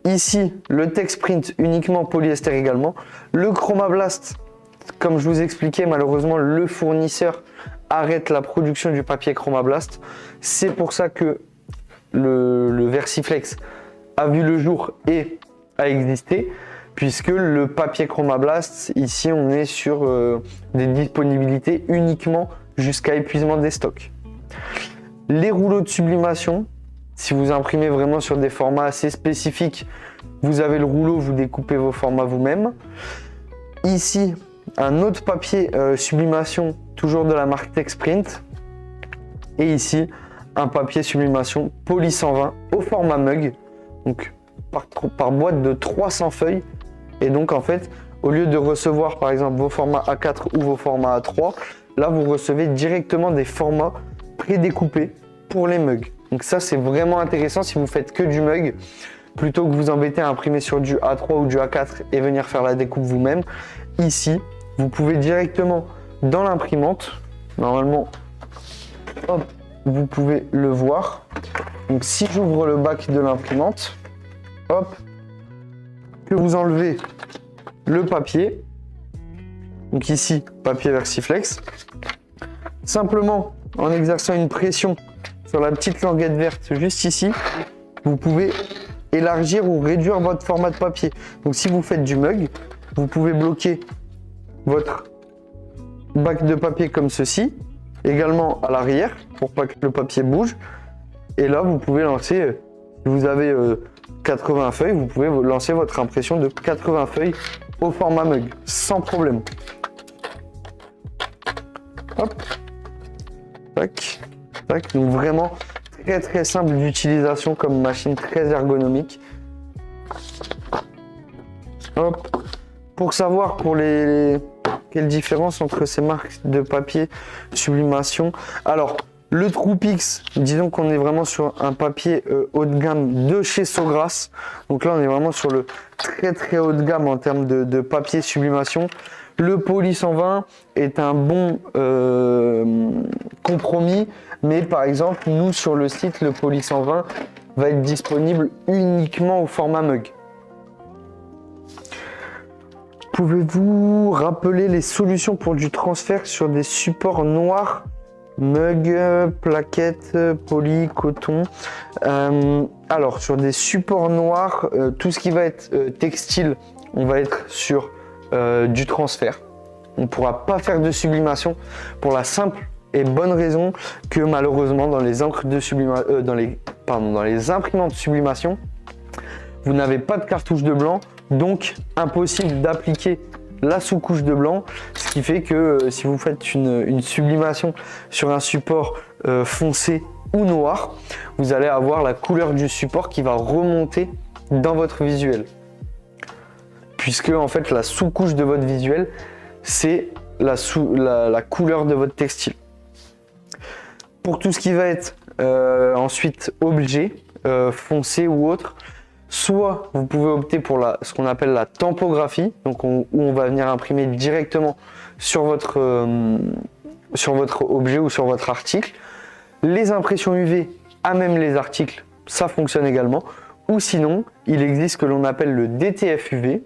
Ici, le Texprint uniquement polyester également. Le Chromablast, comme je vous expliquais, malheureusement, le fournisseur arrête la production du papier Chromablast. C'est pour ça que le Versiflex a vu le jour et a existé, puisque le papier Chromablast, ici, on est sur des disponibilités uniquement jusqu'à épuisement des stocks. Les rouleaux de sublimation, si vous imprimez vraiment sur des formats assez spécifiques, vous avez le rouleau, vous découpez vos formats vous-même. Ici, un autre papier sublimation, toujours de la marque Texprint. Et ici, un papier sublimation Poly 120 au format mug, donc par boîte de 300 feuilles. Et donc en fait, au lieu de recevoir par exemple vos formats A4 ou vos formats A3, là vous recevez directement des formats prédécoupés pour les mugs. Donc ça c'est vraiment intéressant si vous faites que du mug, plutôt que vous embêter à imprimer sur du A3 ou du A4 et venir faire la découpe vous-même. Ici, vous pouvez directement dans l'imprimante, normalement, hop, vous pouvez le voir. Donc si j'ouvre le bac de l'imprimante, hop, que vous enlevez le papier, donc ici, papier Versiflex, simplement en exerçant une pression sur la petite languette verte juste ici, vous pouvez élargir ou réduire votre format de papier. Donc si vous faites du mug, vous pouvez bloquer votre bac de papier comme ceci, également à l'arrière pour pas que le papier bouge. Et là vous pouvez lancer, si vous avez 80 feuilles, vous pouvez lancer votre impression de 80 feuilles au format mug sans problème. Hop, tac, tac. Donc vraiment très simple d'utilisation comme machine, très ergonomique. Hop. Pour savoir quelle différence entre ces marques de papier sublimation. Alors le Troupix, disons qu'on est vraiment sur un papier haut de gamme de chez Sogras. Donc là on est vraiment sur le très haut de gamme en termes de papier sublimation. Le Poly 120 est un bon compromis, mais par exemple nous sur le site le Poly 120 va être disponible uniquement au format mug. Pouvez-vous rappeler les solutions pour du transfert sur des supports noirs, mug, plaquettes, poly, coton? Alors sur des supports noirs, tout ce qui va être textile, on va être sur du transfert. On ne pourra pas faire de sublimation pour la simple et bonne raison que malheureusement dans les encres de dans les imprimantes de sublimation, vous n'avez pas de cartouche de blanc, donc impossible d'appliquer la sous-couche de blanc, ce qui fait que si vous faites une sublimation sur un support foncé ou noir, vous allez avoir la couleur du support qui va remonter dans votre visuel. Puisque en fait la sous-couche de votre visuel, c'est la couleur de votre textile. Pour tout ce qui va être ensuite objet, foncé ou autre, soit vous pouvez opter pour ce qu'on appelle la tampographie, donc où on va venir imprimer directement sur votre objet ou sur votre article, Les impressions UV à même les articles, ça fonctionne également. Ou sinon, il existe ce que l'on appelle le DTF UV,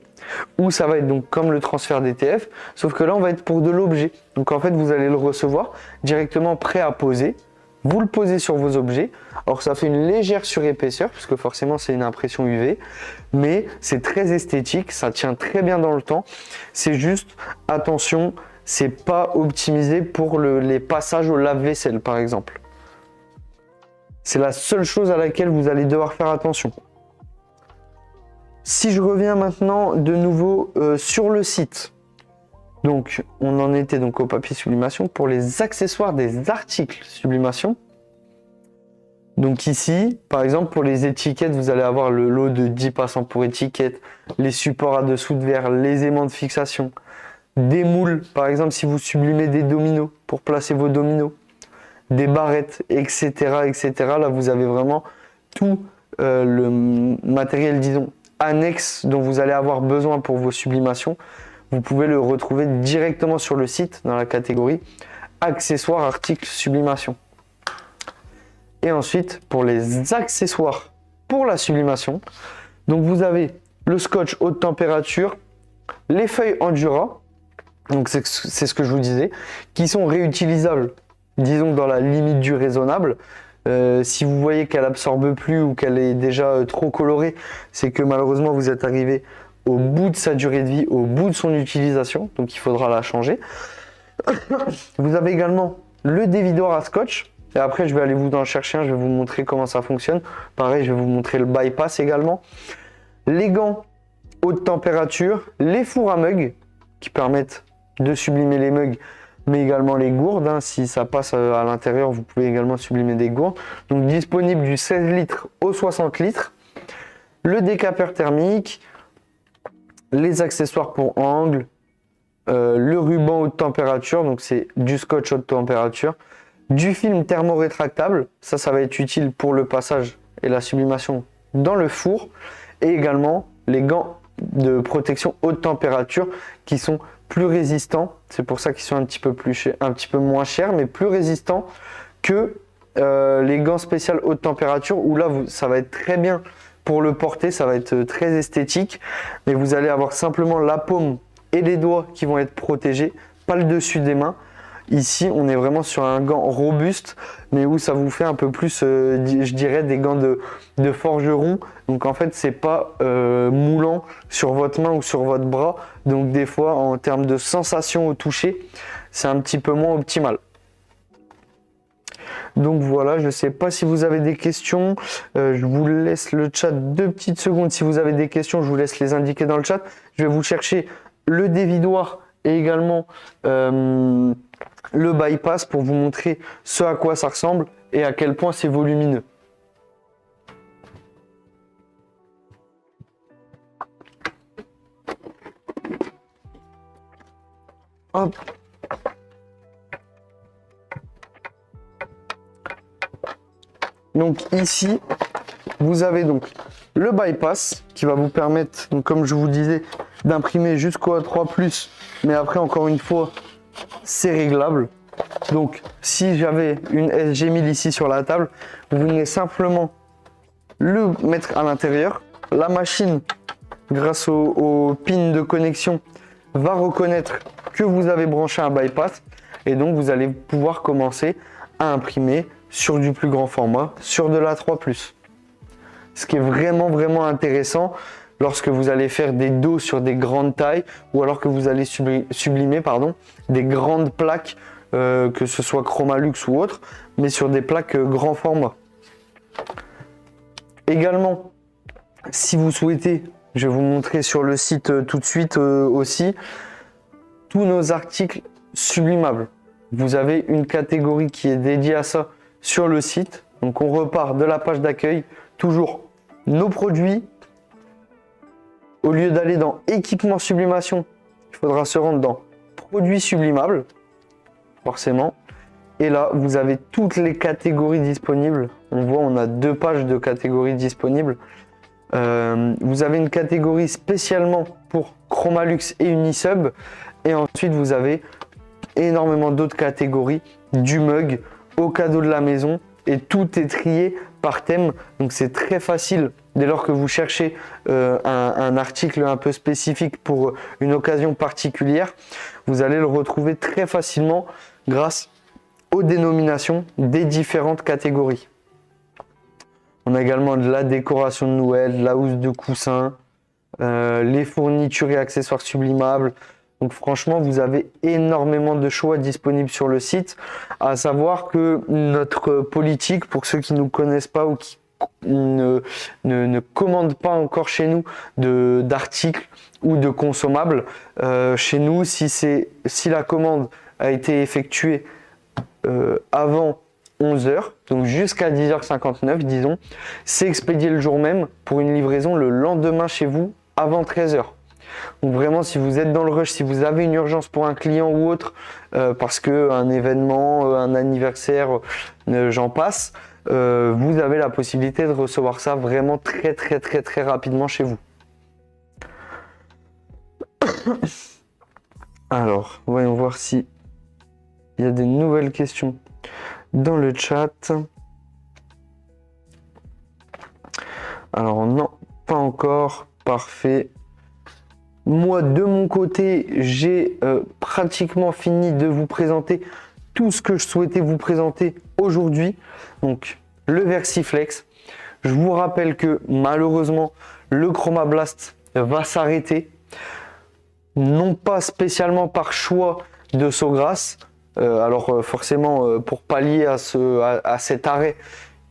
où ça va être donc comme le transfert DTF, sauf que là on va être pour de l'objet. Donc en fait vous allez le recevoir directement prêt à poser, vous le posez sur vos objets. Alors ça fait une légère surépaisseur, puisque forcément c'est une impression UV, mais c'est très esthétique, ça tient très bien dans le temps. C'est juste, attention, c'est pas optimisé pour les passages au lave-vaisselle par exemple. C'est la seule chose à laquelle vous allez devoir faire attention. Si je reviens maintenant de nouveau sur le site, donc on en était donc au papier sublimation pour les accessoires des articles sublimation. Donc ici, par exemple pour les étiquettes, vous allez avoir le lot de 10 passants pour étiquettes, les supports à dessous de verre, les aimants de fixation, des moules, par exemple si vous sublimez des dominos pour placer vos dominos, des barrettes, etc., etc. Là vous avez vraiment tout le matériel, disons, annexe dont vous allez avoir besoin pour vos sublimations. Vous pouvez le retrouver directement sur le site dans la catégorie accessoires articles sublimation. Et ensuite pour les accessoires pour la sublimation, donc vous avez le scotch haute température, les feuilles Endura, donc c'est ce que je vous disais, qui sont réutilisables, disons dans la limite du raisonnable. Si vous voyez qu'elle absorbe plus ou qu'elle est déjà trop colorée, c'est que malheureusement vous êtes arrivé au bout de sa durée de vie, au bout de son utilisation, donc il faudra la changer. Vous avez également le dévidoir à scotch, et après je vais aller vous en chercher un, je vais vous montrer comment ça fonctionne. Pareil, je vais vous montrer le bypass également. Les gants haute température, les fours à mugs qui permettent de sublimer les mugs, mais également les gourdes, hein. Si ça passe à l'intérieur, vous pouvez également sublimer des gourdes. Donc disponible du 16 litres au 60 litres. Le décapeur thermique, les accessoires pour angle, le ruban haute température, donc c'est du scotch haute température, du film thermorétractable, ça va être utile pour le passage et la sublimation dans le four, et également les gants de protection haute température qui sont plus résistants, c'est pour ça qu'ils sont un petit peu moins chers, mais plus résistants que les gants spéciaux haute température, où là ça va être très bien pour le porter, ça va être très esthétique, mais vous allez avoir simplement la paume et les doigts qui vont être protégés, pas le dessus des mains. Ici on est vraiment sur un gant robuste, mais où ça vous fait un peu plus, je dirais, des gants de forgeron. Donc en fait c'est pas moulant sur votre main ou sur votre bras, donc des fois en termes de sensation au toucher c'est un petit peu moins optimal. Donc voilà, je ne sais pas si vous avez des questions, je vous laisse le chat 2 petites secondes. Si vous avez des questions, je vous laisse les indiquer dans le chat. Je vais vous chercher le dévidoir et également le bypass pour vous montrer ce à quoi ça ressemble et à quel point c'est volumineux. Hop. Donc ici, vous avez donc le bypass qui va vous permettre, donc comme je vous disais, d'imprimer jusqu'au A3+, mais après encore une fois, c'est réglable. Donc si j'avais une SG1000 ici sur la table, vous venez simplement le mettre à l'intérieur. La machine, grâce au pin de connexion, va reconnaître que vous avez branché un bypass et donc vous allez pouvoir commencer à imprimer sur du plus grand format, sur de l'A3+. Ce qui est vraiment intéressant lorsque vous allez faire des dos sur des grandes tailles ou alors que vous allez sublimer des grandes plaques, que ce soit Chroma Lux ou autre, mais sur des plaques grand format. Également, si vous souhaitez, je vais vous montrer sur le site tout de suite aussi, tous nos articles sublimables. Vous avez une catégorie qui est dédiée à ça sur le site. Donc on repart de la page d'accueil, toujours nos produits. Au lieu d'aller dans équipement sublimation, il faudra se rendre dans produits sublimables, forcément. Et là, vous avez toutes les catégories disponibles. On voit, on a 2 pages de catégories disponibles. Vous avez une catégorie spécialement pour Chroma Lux et Unisub. Et ensuite, vous avez énormément d'autres catégories, du mug au cadeau de la maison et tout est trié par thème. Donc c'est très facile dès lors que vous cherchez un article un peu spécifique pour une occasion particulière. Vous allez le retrouver très facilement grâce aux dénominations des différentes catégories. On a également de la décoration de Noël, la housse de coussins, les fournitures et accessoires sublimables. Donc franchement, vous avez énormément de choix disponibles sur le site. À savoir que notre politique, pour ceux qui ne nous connaissent pas ou qui ne commandent pas encore chez nous d'articles ou de consommables, chez nous, si la commande a été effectuée avant 11h, donc jusqu'à 10h59, disons, c'est expédié le jour même pour une livraison le lendemain chez vous avant 13h. Donc vraiment, si vous êtes dans le rush, si vous avez une urgence pour un client ou autre, parce que un événement, un anniversaire, j'en passe, vous avez la possibilité de recevoir ça vraiment très très très très rapidement chez vous. Alors, voyons voir si il y a des nouvelles questions dans le chat. Alors non, pas encore. Parfait. Moi, de mon côté, j'ai pratiquement fini de vous présenter tout ce que je souhaitais vous présenter aujourd'hui. Donc, le Versiflex. Je vous rappelle que malheureusement, le Chromablast va s'arrêter. Non pas spécialement par choix de Sawgrass. Alors forcément, pour pallier à cet arrêt,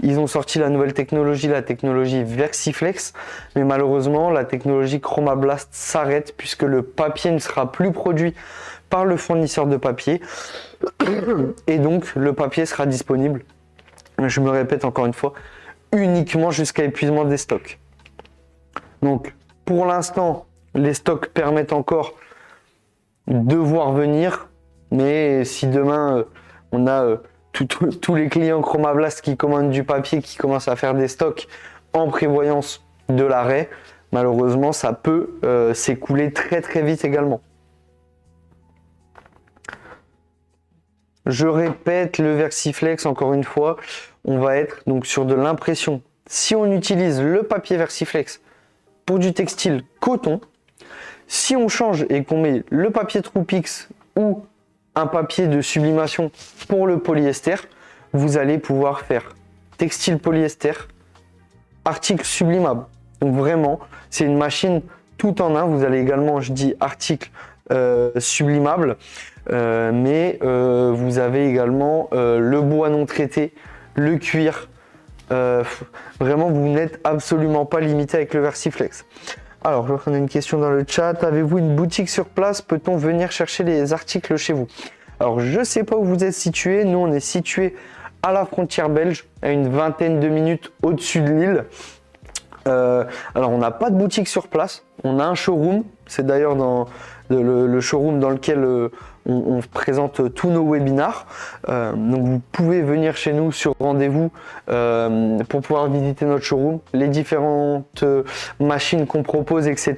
ils ont sorti la nouvelle technologie, la technologie Versiflex, mais malheureusement la technologie Chromablast s'arrête puisque le papier ne sera plus produit par le fournisseur de papier et donc le papier sera disponible, je me répète encore une fois, uniquement jusqu'à épuisement des stocks. Donc pour l'instant, les stocks permettent encore de voir venir, mais si demain on a tous les clients Chromablast qui commandent du papier, qui commencent à faire des stocks en prévoyance de l'arrêt, malheureusement ça peut s'écouler très très vite également. Je répète, le Versiflex, encore une fois, on va être donc sur de l'impression. Si on utilise le papier Versiflex pour du textile coton, si on change et qu'on met le papier Troupix ou un papier de sublimation pour le polyester, vous allez pouvoir faire textile polyester, article sublimable. Donc vraiment, c'est une machine tout en un. Vous allez également, je dis article sublimable, mais vous avez également le bois non traité, le cuir. Vraiment, vous n'êtes absolument pas limité avec le Versiflex. Alors, je vois qu'on a une question dans le chat. Avez-vous une boutique sur place? Peut-on venir chercher les articles chez vous? Alors, je ne sais pas où vous êtes situé. Nous, on est situé à la frontière belge, à une vingtaine de minutes au-dessus de Lille. Alors, on n'a pas de boutique sur place. On a un showroom. C'est d'ailleurs dans le showroom dans lequel on présente tous nos webinars. Donc vous pouvez venir chez nous sur rendez-vous pour pouvoir visiter notre showroom, les différentes machines qu'on propose, etc.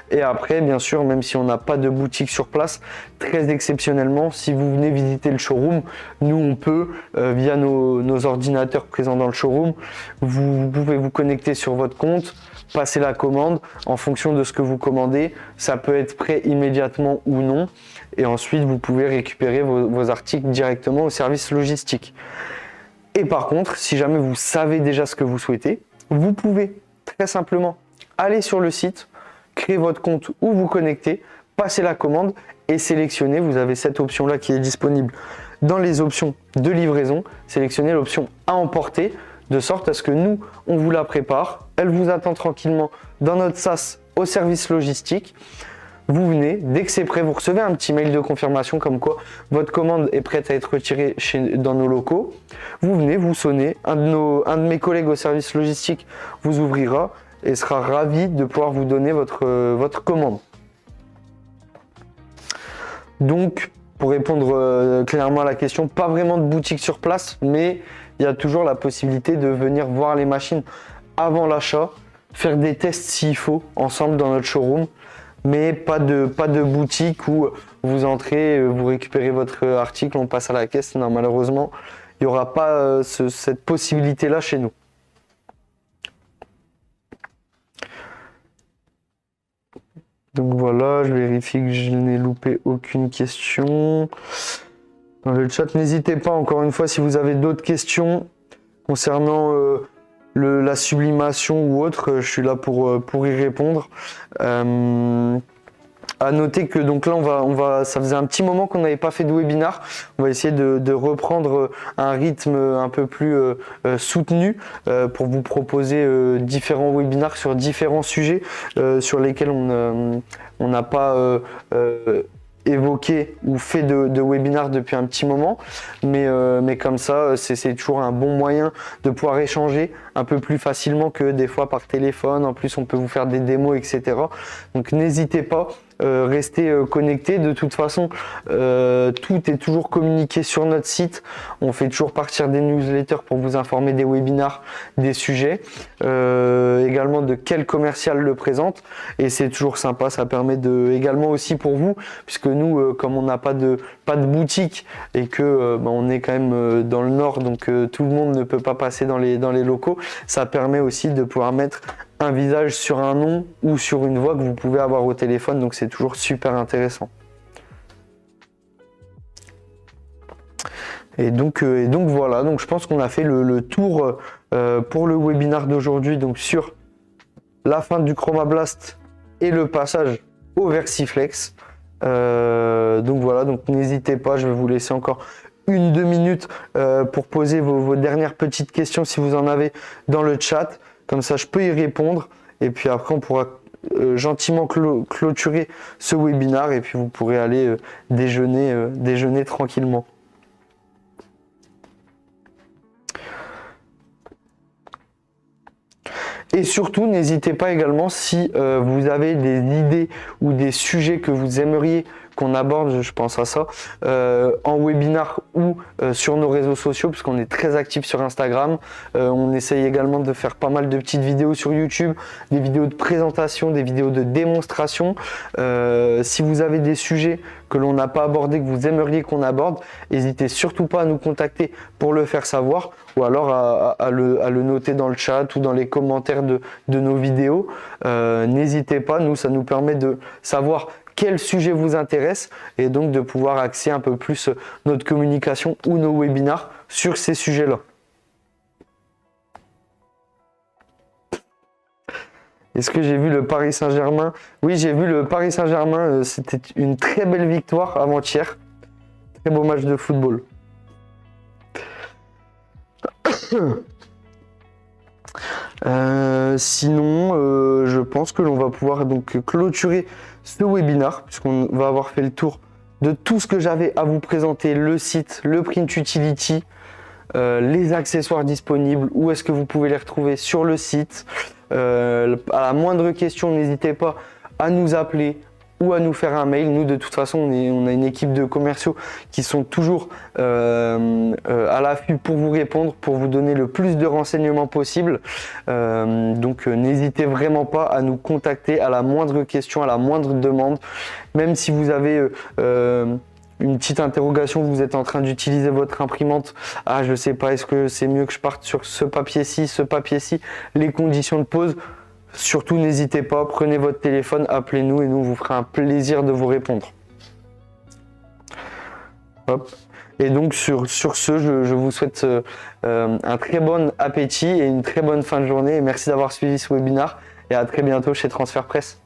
Et après, bien sûr, même si on n'a pas de boutique sur place, très exceptionnellement, si vous venez visiter le showroom, nous on peut, via nos ordinateurs présents dans le showroom, vous pouvez vous connecter sur votre compte, passer la commande en fonction de ce que vous commandez. Ça peut être prêt immédiatement ou non. Et ensuite, vous pouvez récupérer vos articles directement au service logistique. Et par contre, si jamais vous savez déjà ce que vous souhaitez, vous pouvez très simplement aller sur le site, créer votre compte ou vous connecter, passer la commande et sélectionner. Vous avez cette option-là qui est disponible dans les options de livraison. Sélectionnez l'option à emporter, de sorte à ce que nous, on vous la prépare. Elle vous attend tranquillement dans notre SaaS au service logistique. Vous venez, dès que c'est prêt, vous recevez un petit mail de confirmation comme quoi votre commande est prête à être retirée dans nos locaux. Vous venez, vous sonnez, un de mes collègues au service logistique vous ouvrira et sera ravi de pouvoir vous donner votre commande. Donc, pour répondre clairement à la question, pas vraiment de boutique sur place, mais il y a toujours la possibilité de venir voir les machines avant l'achat, faire des tests s'il faut ensemble dans notre showroom, mais pas de boutique où vous entrez, vous récupérez votre article, on passe à la caisse. Non, malheureusement, il n'y aura pas cette possibilité-là chez nous. Donc voilà, je vérifie que je n'ai loupé aucune question. Dans le chat, n'hésitez pas, encore une fois, si vous avez d'autres questions concernant la sublimation ou autre, je suis là pour y répondre. À noter que donc là, ça faisait un petit moment qu'on n'avait pas fait de webinar. On va essayer de reprendre un rythme un peu plus soutenu pour vous proposer différents webinars sur différents sujets sur lesquels on n'a pas évoqué ou fait de webinaire depuis un petit moment, mais comme ça c'est toujours un bon moyen de pouvoir échanger un peu plus facilement que des fois par téléphone. En plus on peut vous faire des démos, etc. Donc n'hésitez pas, restez connectés. De toute façon tout est toujours communiqué sur notre site. On fait toujours partir des newsletters pour vous informer des webinars, des sujets, également de quel commercial le présente, et c'est toujours sympa. Ça permet également aussi pour vous, puisque nous comme on n'a pas de boutique et que on est quand même dans le nord, donc tout le monde ne peut pas passer dans les locaux, ça permet aussi de pouvoir mettre un visage sur un nom ou sur une voix que vous pouvez avoir au téléphone, donc c'est toujours super intéressant. Et donc voilà, donc je pense qu'on a fait le tour pour le webinaire d'aujourd'hui, donc sur la fin du Chromablast et le passage au Versiflex. Donc voilà, donc n'hésitez pas, je vais vous laisser encore 1-2 minutes pour poser vos dernières petites questions si vous en avez dans le chat, comme ça je peux y répondre, et puis après on pourra gentiment clôturer ce webinaire, et puis vous pourrez aller déjeuner tranquillement. Et surtout, n'hésitez pas également, si vous avez des idées ou des sujets que vous aimeriez qu'on aborde, je pense à ça, en webinar ou sur nos réseaux sociaux, puisqu'on est très actif sur Instagram. On essaye également de faire pas mal de petites vidéos sur YouTube, des vidéos de présentation, des vidéos de démonstration. Si vous avez des sujets que l'on n'a pas abordés, que vous aimeriez qu'on aborde, n'hésitez surtout pas à nous contacter pour le faire savoir, ou alors à le noter dans le chat ou dans les commentaires de nos vidéos. N'hésitez pas, nous ça nous permet de savoir quel sujet vous intéresse, et donc de pouvoir axer un peu plus notre communication ou nos webinars sur ces sujets-là. Est-ce que j'ai vu le Paris Saint-Germain? Oui, j'ai vu le Paris Saint-Germain, c'était une très belle victoire avant-hier. Très beau match de football. Sinon, je pense que l'on va pouvoir donc clôturer ce webinaire, puisqu'on va avoir fait le tour de tout ce que j'avais à vous présenter, le site, le Print Utility, les accessoires disponibles, où est-ce que vous pouvez les retrouver sur le site. À la moindre question, n'hésitez pas à nous appeler ou à nous faire un mail. Nous, de toute façon, on a une équipe de commerciaux qui sont toujours à l'affût pour vous répondre, pour vous donner le plus de renseignements possible. Donc n'hésitez vraiment pas à nous contacter à la moindre question, à la moindre demande. Même si vous avez une petite interrogation, vous êtes en train d'utiliser votre imprimante, je sais pas, est-ce que c'est mieux que je parte sur ce papier-ci, les conditions de pose. Surtout, n'hésitez pas, prenez votre téléphone, appelez-nous et nous, on vous fera un plaisir de vous répondre. Hop. Et donc, sur ce, je vous souhaite un très bon appétit et une très bonne fin de journée. Et merci d'avoir suivi ce webinaire, et à très bientôt chez Transfert Presse.